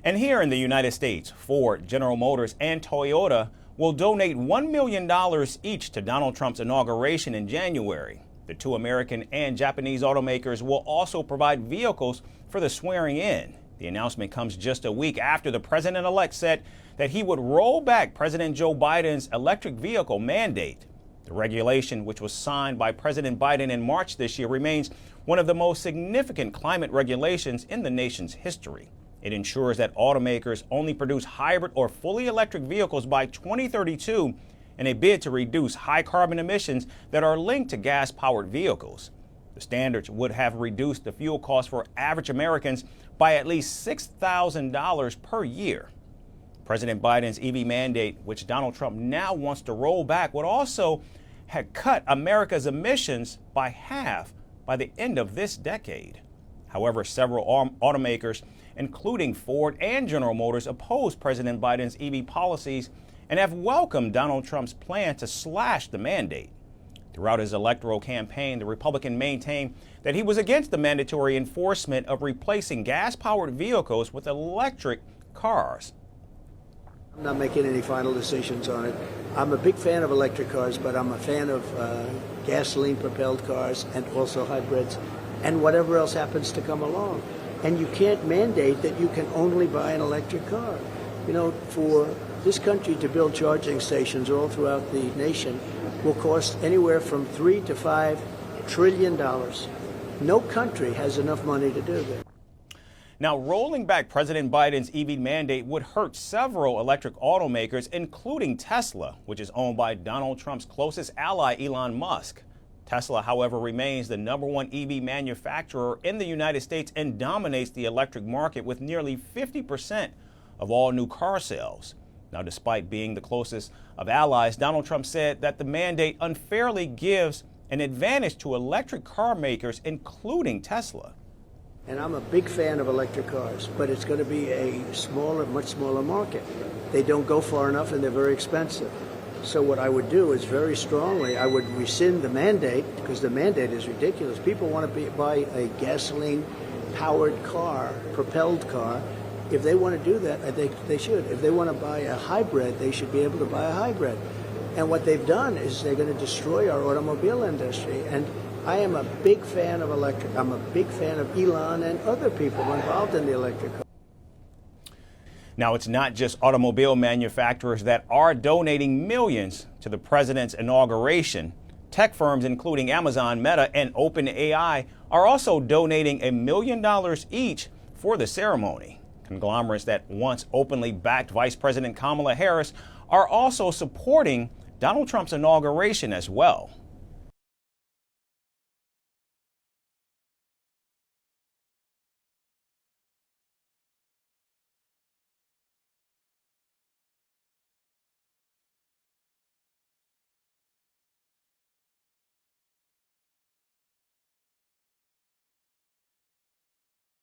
And here in the United States, Ford, General Motors, and Toyota will donate $1 million each to Donald Trump's inauguration in January. The two American and Japanese automakers will also provide vehicles for the swearing in. The announcement comes just a week after the president-elect said that he would roll back President Joe Biden's electric vehicle mandate. The regulation, which was signed by President Biden in March this year, remains one of the most significant climate regulations in the nation's history. It ensures that automakers only produce hybrid or fully electric vehicles by 2032 in a bid to reduce high carbon emissions that are linked to gas-powered vehicles. The standards would have reduced the fuel cost for average Americans by at least $6,000 per year. President Biden's EV mandate, which Donald Trump now wants to roll back, would also have cut America's emissions by half by the end of this decade. However, several automakers, including Ford and General Motors, oppose President Biden's EV policies and have welcomed Donald Trump's plan to slash the mandate. Throughout his electoral campaign, the Republican maintained that he was against the mandatory enforcement of replacing gas-powered vehicles with electric cars. I'm not making any final decisions on it. I'm a big fan of electric cars, but I'm a fan of gasoline-propelled cars and also hybrids and whatever else happens to come along. And you can't mandate that you can only buy an electric car. You know, for this country to build charging stations all throughout the nation will cost anywhere from $3 to $5 trillion. No country has enough money to do that. Now, rolling back President Biden's EV mandate would hurt several electric automakers, including Tesla, which is owned by Donald Trump's closest ally, Elon Musk. Tesla, however, remains the #1 EV manufacturer in the United States and dominates the electric market with nearly 50% of all new car sales. Now, despite being the closest of allies, Donald Trump said that the mandate unfairly gives an advantage to electric car makers, including Tesla. And I'm a big fan of electric cars, but it's going to be a smaller, much smaller market. They don't go far enough and they're very expensive. So what I would do is very strongly, I would rescind the mandate, because the mandate is ridiculous. People want to buy a gasoline-powered car, propelled car. If they want to do that, I think they should. If they want to buy a hybrid, they should be able to buy a hybrid. And what they've done is they're going to destroy our automobile industry. And I am a big fan of electric. I'm a big fan of Elon and other people involved in the electric car. Now, it's not just automobile manufacturers that are donating millions to the president's inauguration. Tech firms, including Amazon, Meta, and OpenAI, are also donating $1 million each for the ceremony. Conglomerates that once openly backed Vice President Kamala Harris are also supporting Donald Trump's inauguration as well.